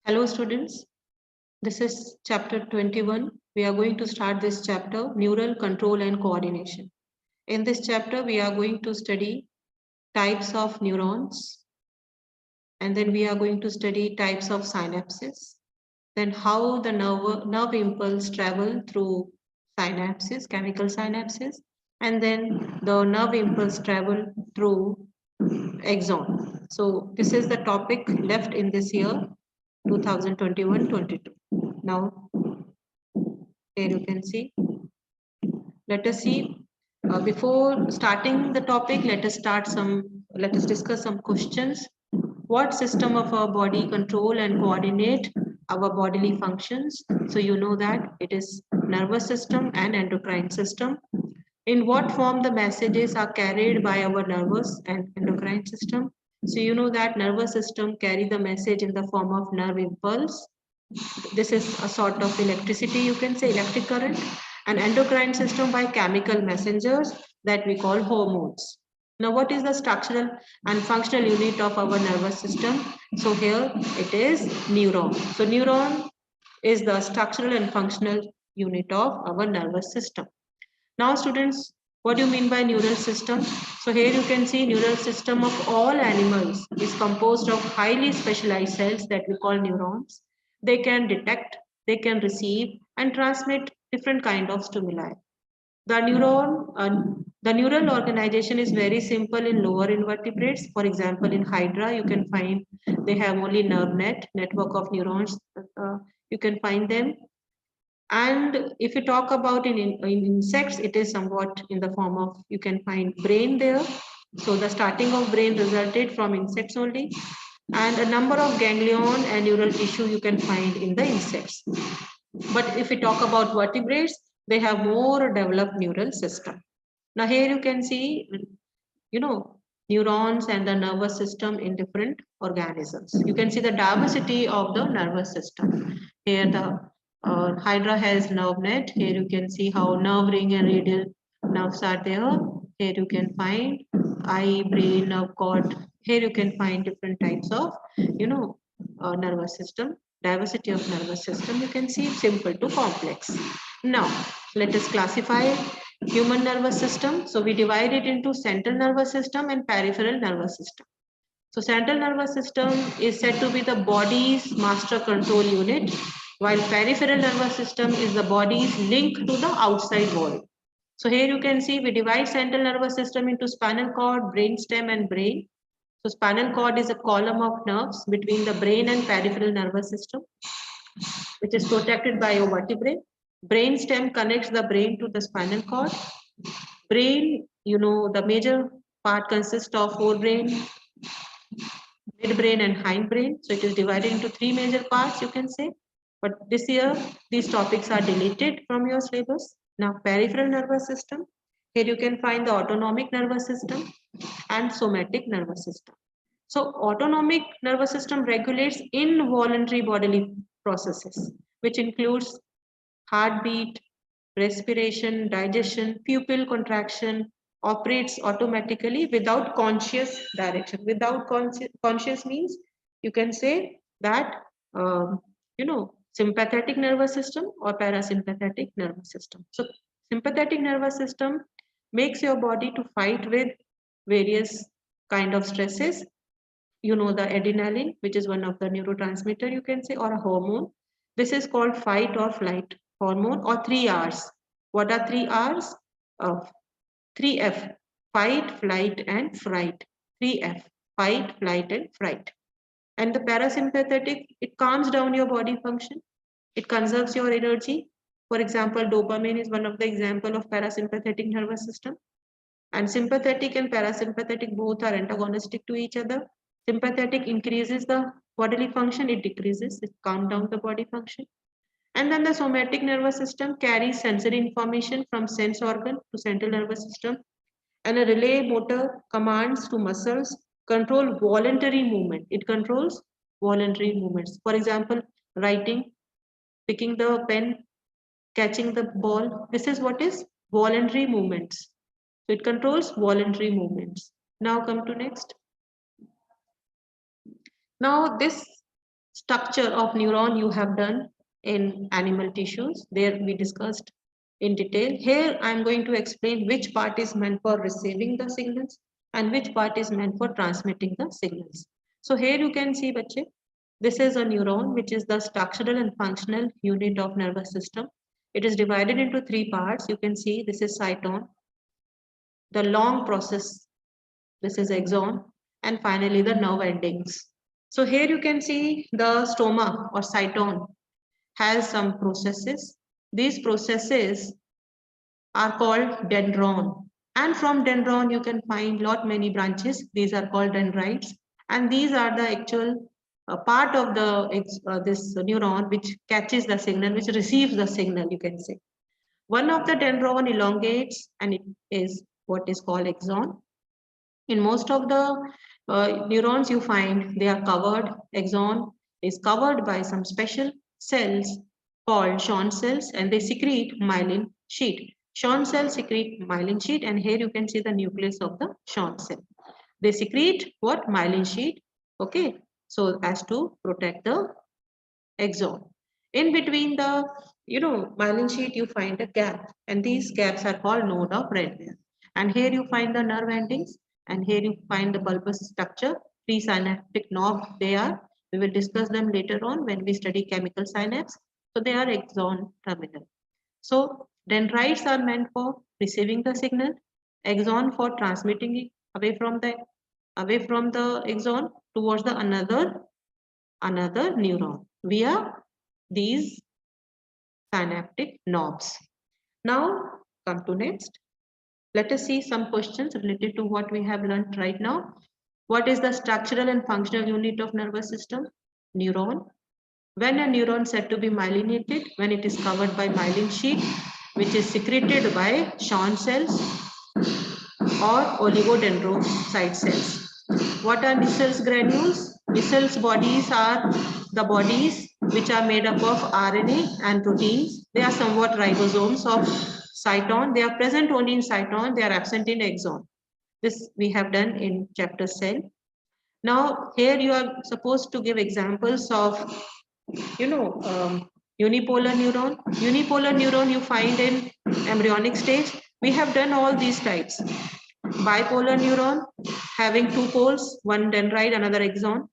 Hello students, this is chapter 21. We are going to start this chapter, Neural Control and Coordination. In this chapter, we are going to study types of neurons, and then we are going to study types of synapses, then how the nerve impulse travel through synapses, chemical synapses, and then the nerve impulse travel through axon. So this is the topic left in this year 2021-22. Now here you can see. Let us see. Before starting the topic, let us discuss some questions. What system of our body control and coordinate our bodily functions? So you know that it is nervous system and endocrine system. In what form the messages are carried by our nervous and endocrine system? So you know that nervous system carry the message in the form of nerve impulse. This is a sort of electricity, you can say electric current, and endocrine system by chemical messengers that we call hormones. Now, what is the structural and functional unit of our nervous system? So here it is neuron. So neuron is the structural and functional unit of our nervous system. Now, students, what do you mean by neural system? So here you can see neural system of all animals is composed of highly specialized cells that we call neurons. They can detect, they can receive and transmit different kind of stimuli. The neural organization is very simple in lower invertebrates. For example, in Hydra, you can find they have only nerve network of neurons. You can find them. And if you talk about in insects, it is somewhat in the form of, you can find brain there. So the starting of brain resulted from insects only. And a number of ganglion and neural tissue you can find in the insects. But if we talk about vertebrates, they have more developed neural system. Now here you can see, neurons and the nervous system in different organisms. You can see the diversity of the nervous system. Here the Hydra has nerve net. Here you can see how nerve ring and radial nerves are there. Here you can find eye, brain, nerve cord. Here you can find different types of, nervous system. Diversity of nervous system. You can see simple to complex. Now, let us classify human nervous system. So we divide it into central nervous system and peripheral nervous system. So central nervous system is said to be the body's master control unit, while peripheral nervous system is the body's link to the outside world. So here you can see we divide central nervous system into spinal cord, brain stem and brain. So spinal cord is a column of nerves between the brain and peripheral nervous system, which is protected by a vertebrae. Brain stem connects the brain to the spinal cord. Brain, the major part consists of forebrain, midbrain and hindbrain. So it is divided into three major parts, you can say. But this year, these topics are deleted from your syllabus. Now, peripheral nervous system. Here you can find the autonomic nervous system and somatic nervous system. So autonomic nervous system regulates involuntary bodily processes, which includes heartbeat, respiration, digestion, pupil contraction, operates automatically without conscious direction. Without conscious means you can say that, sympathetic nervous system or parasympathetic nervous system. So sympathetic nervous system makes your body to fight with various kind of stresses. The adrenaline, which is one of the neurotransmitter, you can say, or a hormone. This is called fight or flight hormone, or 3Rs. What are 3Rs? Of 3F, fight, flight, and fright. 3F, fight, flight, and fright. And the parasympathetic, it calms down your body function. It conserves your energy. For example, dopamine is one of the example of parasympathetic nervous system. And sympathetic and parasympathetic both are antagonistic to each other. Sympathetic increases the bodily function, it decreases, it calms down the body function. And then the somatic nervous system carries sensory information from sense organ to central nervous system, and a relay motor commands to muscles control voluntary movement. It controls voluntary movements. For example, writing, picking the pen, catching the ball. This is what is voluntary movements. So it controls voluntary movements. Now come to next. Now this structure of neuron you have done in animal tissues. There we discussed in detail. Here I am going to explain which part is meant for receiving the signals and which part is meant for transmitting the signals. So here you can see, bache, this is a neuron, which is the structural and functional unit of nervous system. It is divided into three parts. You can see this is cyton, the long process, this is axon, and finally the nerve endings. So here you can see the stoma or cyton has some processes. These processes are called dendron. And from dendron, you can find lot many branches. These are called dendrites. And these are the actual part of the this neuron which catches the signal, which receives the signal, you can say. One of the dendron elongates and it is what is called axon. In most of the neurons you find, they are covered, axon is covered by some special cells called Schwann cells, and they secrete myelin sheet. Schwann cells secrete myelin sheet, and here you can see the nucleus of the Schwann cell. They secrete what? Myelin sheet, okay, so as to protect the axon. In between the myelin sheet, you find a gap, and these gaps are called node of Redware. And here you find the nerve endings, and here you find the bulbous structure. Presynaptic knobs they are. We will discuss them later on when we study chemical synapse. So they are axon terminal. So dendrites are meant for receiving the signal, axon for transmitting it away from the axon towards the another neuron via these synaptic knobs. Now come to next. Let us see some questions related to what we have learned right now. What is the structural and functional unit of nervous system? Neuron. When a neuron said to be myelinated? When it is covered by myelin sheet, which is secreted by Schwann cells or oligodendrocyte cells. What are Nissel's granules? Nissel's bodies are the bodies which are made up of RNA and proteins. They are somewhat ribosomes of cyton. They are present only in cyton. They are absent in axon. This we have done in chapter cell. Now here you are supposed to give examples of, unipolar neuron. Unipolar neuron you find in embryonic stage. We have done all these types. Bipolar neuron having two poles, one dendrite, another axon.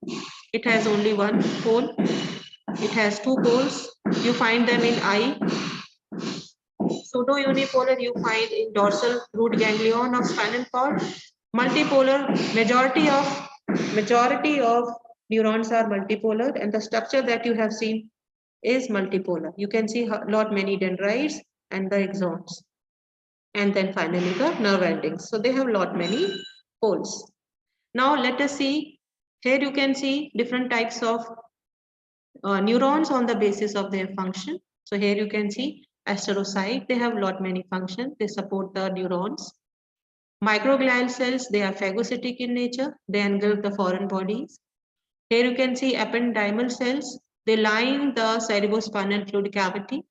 It has only one pole. It has two poles. You find them in eye. Pseudo-unipolar you find in dorsal root ganglion of spinal cord. Multipolar, majority of neurons are multipolar, and the structure that you have seen is multipolar. You can see a lot many dendrites and the axons. And then finally the nerve endings. So they have lot many poles. Now let us see, here you can see different types of neurons on the basis of their function. So here you can see astrocyte, they have lot many functions, they support the neurons. Microglial cells, they are phagocytic in nature, they engulf the foreign bodies. Here you can see ependymal cells, they line the cerebrospinal fluid cavity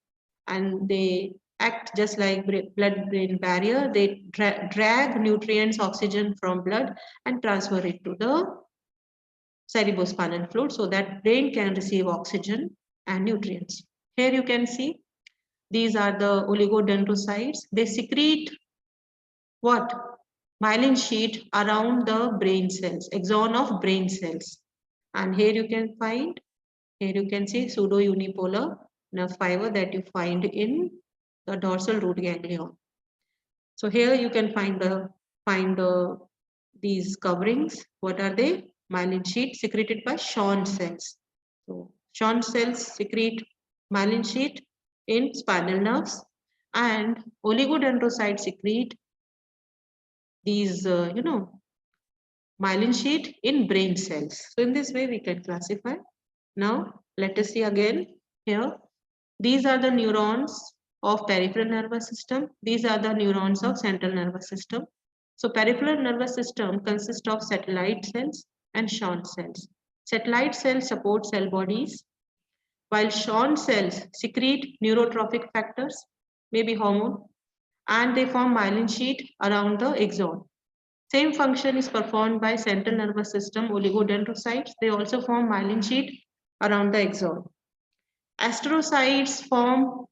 and they act just like blood-brain barrier. They drag nutrients, oxygen from blood and transfer it to the cerebrospinal fluid so that brain can receive oxygen and nutrients. Here you can see these are the oligodendrocytes. They secrete what? Myelin sheet around the brain cells, axon of brain cells. And here you can see pseudo-unipolar nerve fiber that you find in the dorsal root ganglion. So here you can find these coverings. What are they? Myelin sheet secreted by Schwann cells. So Schwann cells secrete myelin sheet in spinal nerves, and oligodendrocytes secrete these myelin sheet in brain cells. So in this way we can classify. Now let us see again here. These are the neurons of peripheral nervous system. These are the neurons of central nervous system. So peripheral nervous system consists of satellite cells and Schwann cells. Satellite cells support cell bodies, while Schwann cells secrete neurotrophic factors, maybe hormone, and they form myelin sheet around the axon. Same function is performed by central nervous system oligodendrocytes. They also form myelin sheet around the axon. Astrocytes form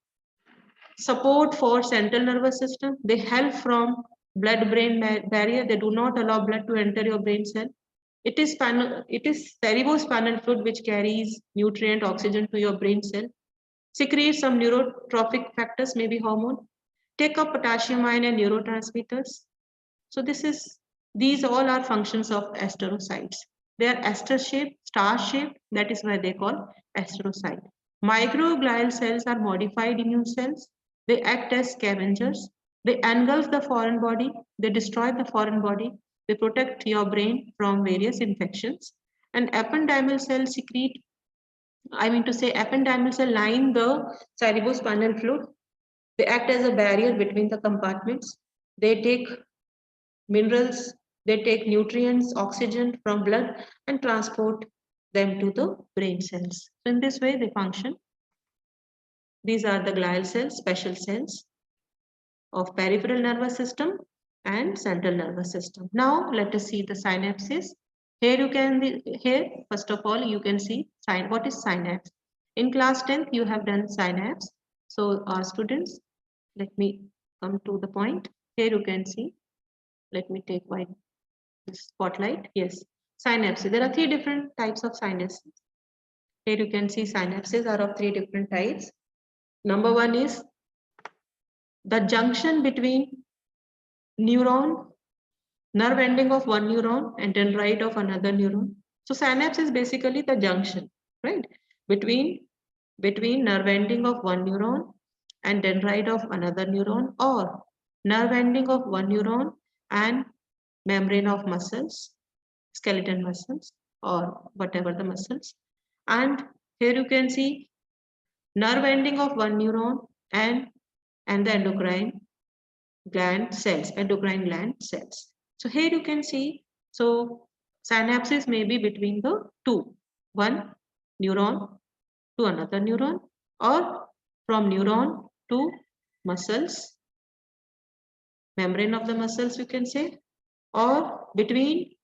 support for central nervous system. They help from blood-brain barrier. They do not allow blood to enter your brain cell. It is cerebrospinal fluid which carries nutrient oxygen to your brain cell. Secrete some neurotrophic factors, maybe hormone. Take up potassium ion and neurotransmitters. So these all are functions of astrocytes. They are aster-shaped, star-shaped. That is why they call astrocyte. Microglial cells are modified immune cells. They act as scavengers. They engulf the foreign body. They destroy the foreign body. They protect your brain from various infections. And ependymal cells ependymal cell line the cerebrospinal fluid. They act as a barrier between the compartments. They take minerals, they take nutrients, oxygen from blood and transport them to the brain cells. So in this way they function. These are the glial cells, special cells of peripheral nervous system and central nervous system. Now let us see the synapses. Here first of all you can see what is synapse. In class 10th you have done synapse. So our students, let me come to the point. Here you can see, let me take white spotlight. Yes, synapses. There are three different types of synapses. Here you can see synapses are of three different types. Number one is the junction between nerve ending of one neuron and dendrite of another neuron. So synapse is basically the junction, right? Between nerve ending of one neuron and dendrite of another neuron, or nerve ending of one neuron and membrane of muscles, skeleton muscles, or whatever the muscles. And here you can see nerve ending of one neuron and the endocrine gland cells. So here you can see, so synapses may be between the two, one neuron to another neuron, or from neuron to muscles, membrane of the muscles you can say, or between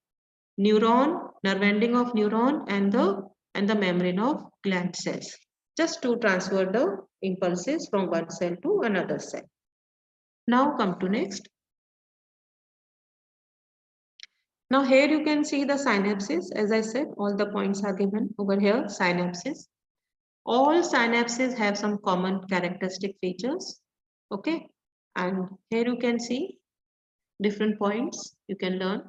neuron, nerve ending of neuron and the membrane of gland cells, just to transfer the impulses from one cell to another cell. Now come to next. Now here you can see the synapses. As I said, all the points are given over here, synapses. All synapses have some common characteristic features. Okay. And here you can see different points you can learn.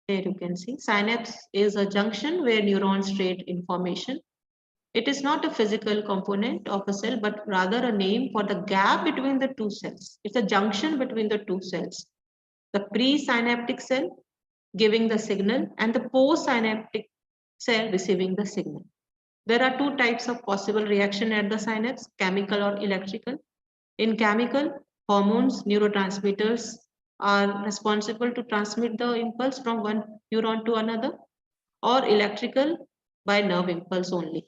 Here you can see synapse is a junction where neurons trade information. It is not a physical component of a cell, but rather a name for the gap between the two cells. It's a junction between the two cells. The presynaptic cell giving the signal and the postsynaptic cell receiving the signal. There are two types of possible reaction at the synapse, chemical or electrical. In chemical, hormones, neurotransmitters are responsible to transmit the impulse from one neuron to another, or electrical by nerve impulse only.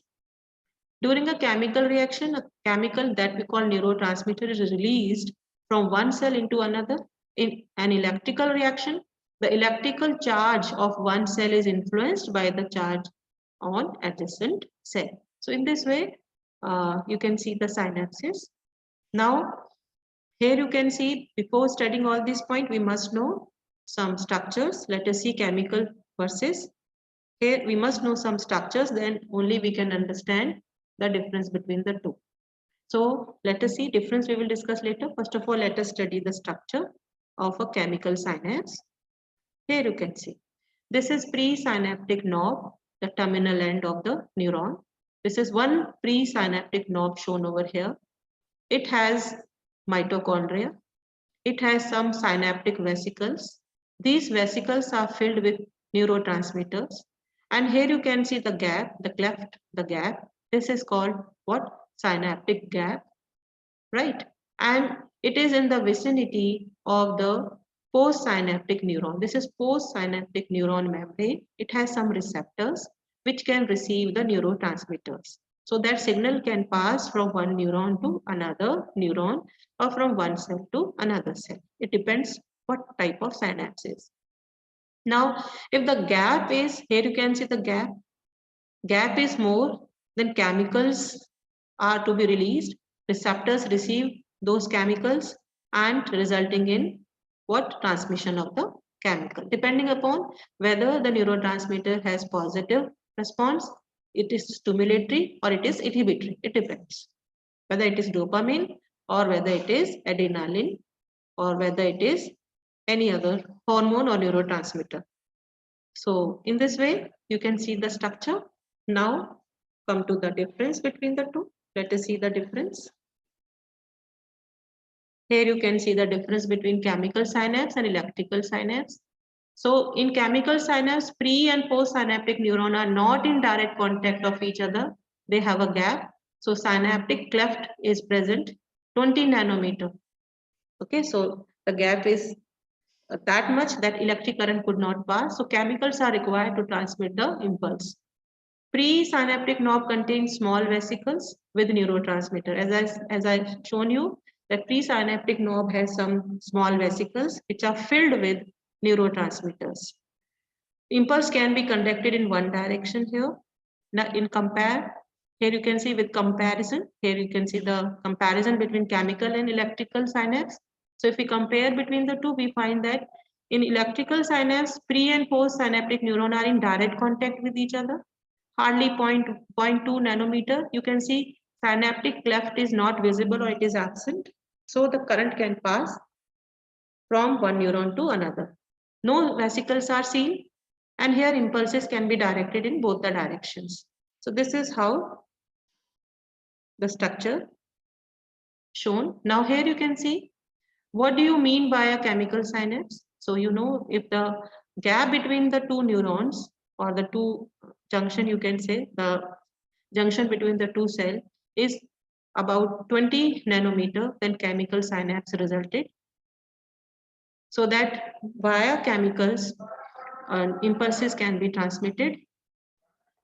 During a chemical reaction, a chemical that we call neurotransmitter is released from one cell into another. In an electrical reaction, the electrical charge of one cell is influenced by the charge on adjacent cell. So in this way, you can see the synapses. Now, here you can see, before studying all these points, we must know some structures. Let us see chemical versus. Here we must know some structures, then only we can understand the difference between the two. So let us see difference we will discuss later. First of all, let us study the structure of a chemical synapse. Here you can see, this is presynaptic knob, the terminal end of the neuron. This is one presynaptic knob shown over here. It has mitochondria. It has some synaptic vesicles. These vesicles are filled with neurotransmitters. And here you can see the gap, the cleft, the gap. This is called what? Synaptic gap, right? And it is in the vicinity of the postsynaptic neuron. This is postsynaptic neuron membrane. It has some receptors which can receive the neurotransmitters. So that signal can pass from one neuron to another neuron or from one cell to another cell. It depends what type of synapse is. Now, if the gap is, here you can see the gap is more, then chemicals are to be released. Receptors receive those chemicals and resulting in what? Transmission of the chemical. Depending upon whether the neurotransmitter has positive response, it is stimulatory or it is inhibitory. It depends whether it is dopamine or whether it is adrenaline or whether it is any other hormone or neurotransmitter. So in this way, you can see the structure. Now come to the difference between the two. Let us see the difference. Here you can see the difference between chemical synapse and electrical synapse. So in chemical synapse, pre and post synaptic neuron are not in direct contact of each other. They have a gap. So synaptic cleft is present 20 nanometer. Okay, so the gap is that much that electric current could not pass. So chemicals are required to transmit the impulse. Presynaptic knob contains small vesicles with neurotransmitter. As I've shown you, that presynaptic knob has some small vesicles which are filled with neurotransmitters. Impulse can be conducted in one direction here. Now here you can see with comparison, here you can see the comparison between chemical and electrical synapse. So if we compare between the two, we find that in electrical synapse, pre and post synaptic neuron are in direct contact with each other. Hardly 0.2 nanometer. You can see synaptic cleft is not visible or it is absent. So the current can pass from one neuron to another. No vesicles are seen, and here impulses can be directed in both the directions. So this is how the structure shown. Now here you can see, what do you mean by a chemical synapse? So you know, if the gap between the two neurons or the two junction, you can say the junction between the two cells is about 20 nanometer, then chemical synapse resulted. So that via chemicals, impulses can be transmitted.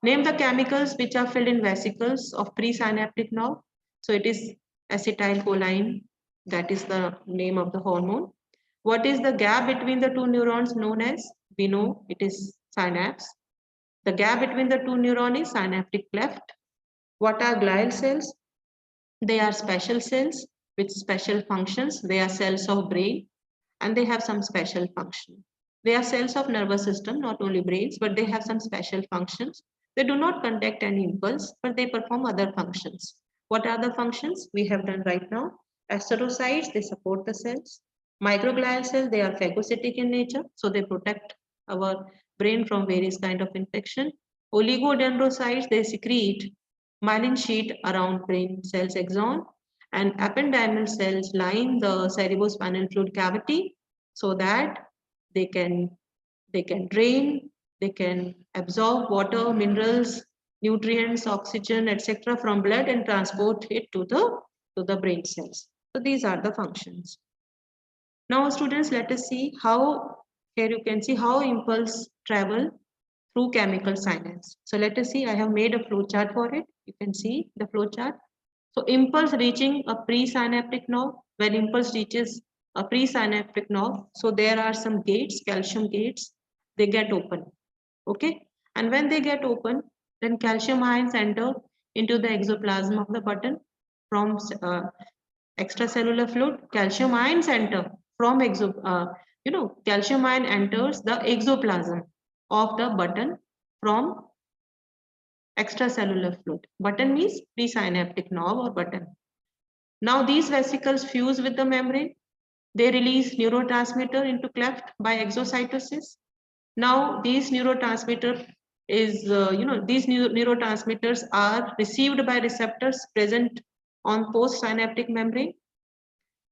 Name the chemicals which are filled in vesicles of presynaptic nerve. So it is acetylcholine, that is the name of the hormone. What is the gap between the two neurons known as? We know it is synapse. The gap between the two neurons is synaptic cleft. What are glial cells? They are special cells with special functions. They are cells of brain and they have some special function. They are cells of nervous system, not only brains, but they have some special functions. They do not conduct any impulse, but they perform other functions. What are the functions we have done right now? Astrocytes, they support the cells. Microglial cells, they are phagocytic in nature, so they protect our brain from various kind of infection. Oligodendrocytes, they secrete myelin sheet around brain cells axon, and ependymal cells line the cerebrospinal fluid cavity so that they can drain, they can absorb water, minerals, nutrients, oxygen, etc. from blood and transport it to the brain cells. So these are the functions. Now students, let us see how, here you can see how impulse travel through chemical synapse. So let us see, I have made a flow chart for it. You can see the flow chart. So impulse reaching a presynaptic nerve. When impulse reaches a presynaptic nerve, so there are some gates, calcium gates, they get open. Okay, and when they get open, then calcium ions enter into the exoplasm of the button from extracellular fluid. Calcium ions enter from calcium ion enters the exoplasm of the button from extracellular fluid. Button means presynaptic nerve or button. Now these vesicles fuse with the membrane. They release neurotransmitter into cleft by exocytosis. Now these neurotransmitter is, these neurotransmitters are received by receptors present on postsynaptic membrane,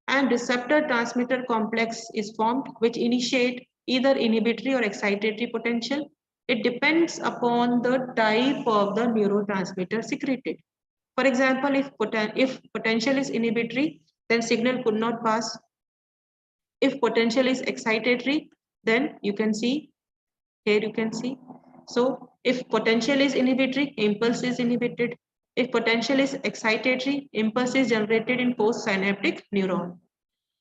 and receptor transmitter complex is formed which initiate either inhibitory or excitatory potential. It depends upon the type of the neurotransmitter secreted. For example, if potential is inhibitory, then signal could not pass. If potential is excitatory, then you can see, here you can see. So if potential is inhibitory, impulse is inhibited. If potential is excitatory, impulse is generated in postsynaptic neuron.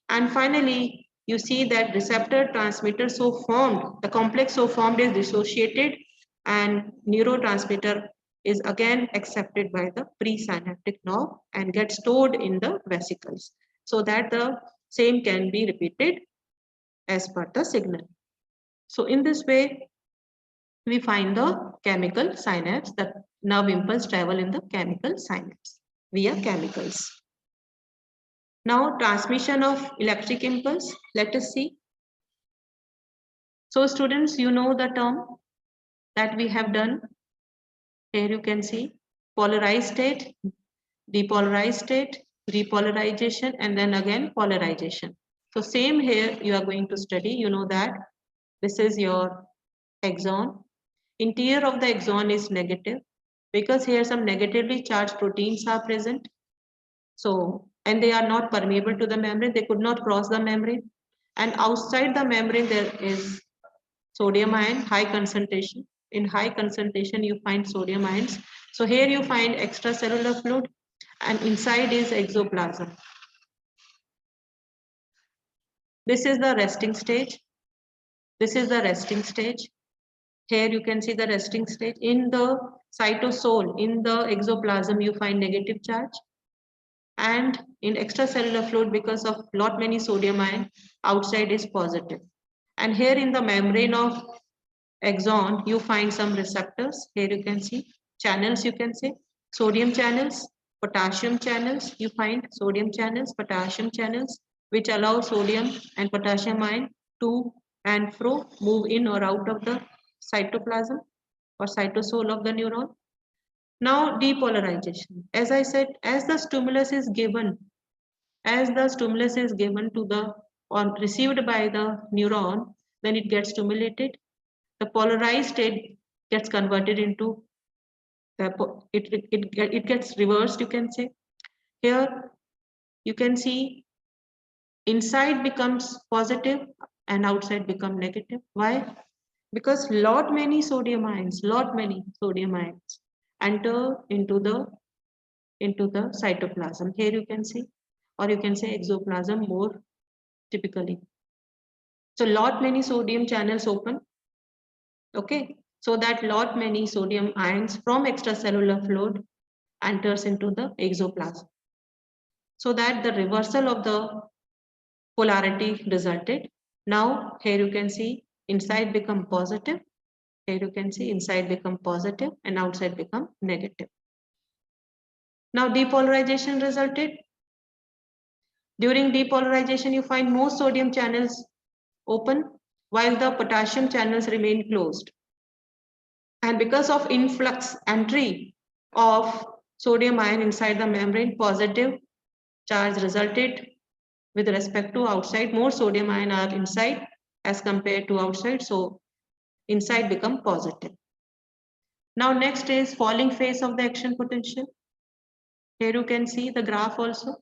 And finally, you see that receptor transmitter so formed, the complex so formed is dissociated and neurotransmitter is again accepted by the presynaptic nerve and gets stored in the vesicles so that the same can be repeated as per the signal. So in this way, we find the chemical synapse, that nerve impulse travel in the chemical synapse via chemicals. Now transmission of electric impulse, let us see. So students, you know the term that we have done. Here you can see polarized state, depolarized state, repolarization, and then again polarization. So same here you are going to study. You know that this is your axon. Interior of the axon is negative because here some negatively charged proteins are present. So, and they are not permeable to the membrane. They could not cross the membrane. And outside the membrane, there is sodium ion, high concentration. In high concentration, you find sodium ions. So here you find extracellular fluid and inside is exoplasm. This is the resting stage. This is the resting stage. Here you can see the resting stage. In the cytosol, in the exoplasm, you find negative charge. And in extracellular fluid, because of lot many sodium ion, outside is positive. And here in the membrane of axon, you find some receptors. Here you can see channels, you can say sodium channels, potassium channels. You find sodium channels, potassium channels, which allow sodium and potassium ion to and fro move in or out of the cytoplasm or cytosol of the neuron. Now depolarization. As I said, as the stimulus is given to the or received by the neuron, then it gets stimulated. The polarized state gets converted into it gets reversed, you can say. Here you can see inside becomes positive and outside become negative. Why? Because lot many sodium ions enter into the cytoplasm. Here you can see, or you can say exoplasm more typically. So lot many sodium channels open. Okay, so that lot many sodium ions from extracellular fluid enters into the exoplasm. So that the reversal of the polarity resulted. Now here you can see inside become positive. Here you can see inside become positive and outside become negative. Now depolarization resulted. During depolarization, you find most sodium channels open while the potassium channels remain closed. And because of influx entry of sodium ion inside the membrane, positive charge resulted with respect to outside. More sodium ion are inside as compared to outside. So inside become positive. Now next is falling phase of the action potential. Here you can see the graph also.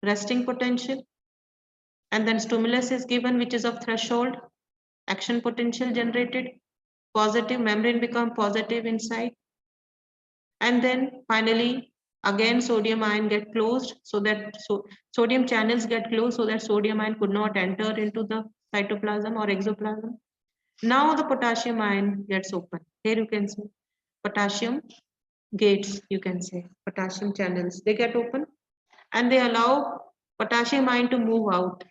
Resting potential. And then stimulus is given which is of threshold. Action potential generated. Positive membrane become positive inside. And then finally again sodium ion get closed so that sodium channels get closed so that sodium ion could not enter into the cytoplasm or exoplasm. Now the potassium ion gets open. Here you can see potassium gates, you can say potassium channels, they get open and they allow potassium ion to move out.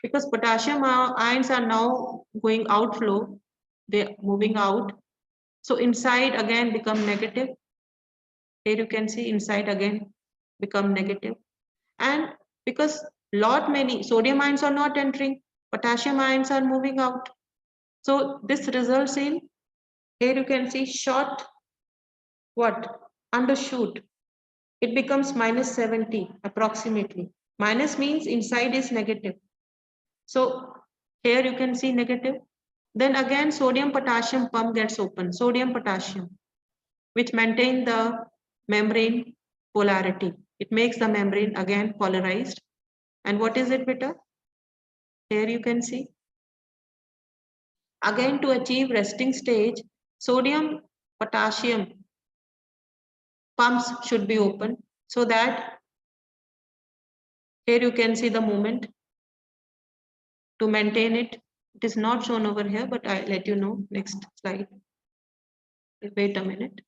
Because potassium ions are now going outflow, they're moving out. So inside again become negative. Here you can see inside again become negative. And because lot many sodium ions are not entering, potassium ions are moving out. So this results in, here you can see short what? Undershoot. It becomes minus 70 approximately. Minus means inside is negative. So here you can see negative. Then again sodium potassium pump gets open. Sodium potassium, which maintain the membrane polarity. It makes the membrane again polarized. And what is it, beta? Here you can see. Again to achieve resting stage, sodium potassium pumps should be open so that here you can see the movement to maintain it. It is not shown over here, but I let you know next slide. Wait a minute.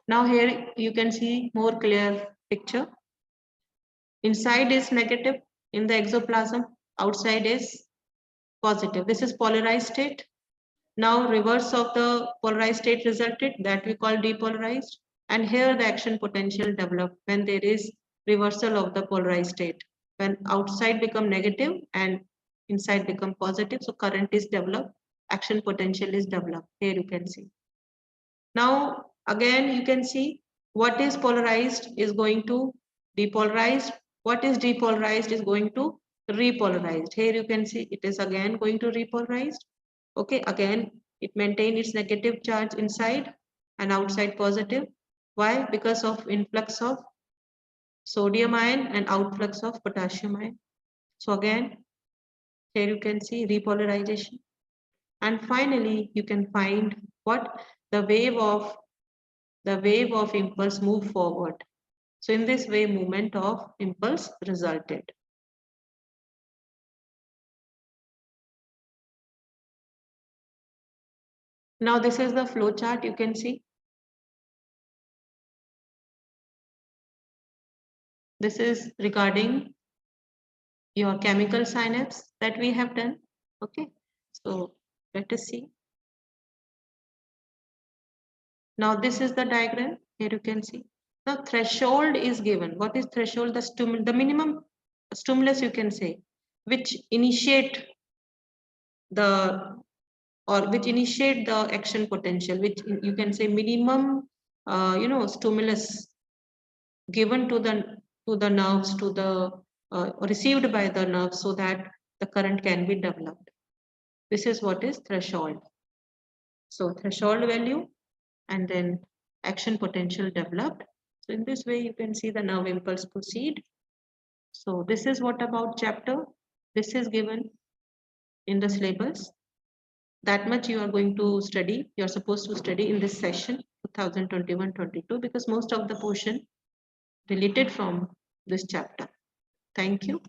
Now here you can see more clear picture. Inside is negative in the exoplasm, outside is positive. This is polarized state. Now reverse of the polarized state resulted, that we call depolarized. And here the action potential developed when there is reversal of the polarized state. When outside become negative and inside become positive, so current is developed, action potential is developed. Here you can see. Now again you can see what is polarized is going to depolarized. What is depolarized is going to repolarized. Here you can see it is again going to repolarized. Okay, again it maintain its negative charge inside and outside positive. Why? Because of influx of sodium ion and outflux of potassium ion. So again here you can see repolarization. And finally you can find what the wave of impulse move forward. So in this way, movement of impulse resulted. Now this is the flow chart you can see. This is regarding your chemical synapse that we have done. Okay, so let us see. Now this is the diagram. Here you can see. The threshold is given. What is threshold? The minimum stimulus you can say, which initiate the which initiate the action potential, which you can say minimum stimulus given to the nerves, to the received by the nerves, so that the current can be developed. This is what is threshold. So threshold value and then action potential developed. So in this way you can see the nerve impulse proceed. So this is what about chapter. This is given in the syllabus. That much you are going to study, you are supposed to study in this session 2021-22, because most of the portion related from this chapter. Thank you.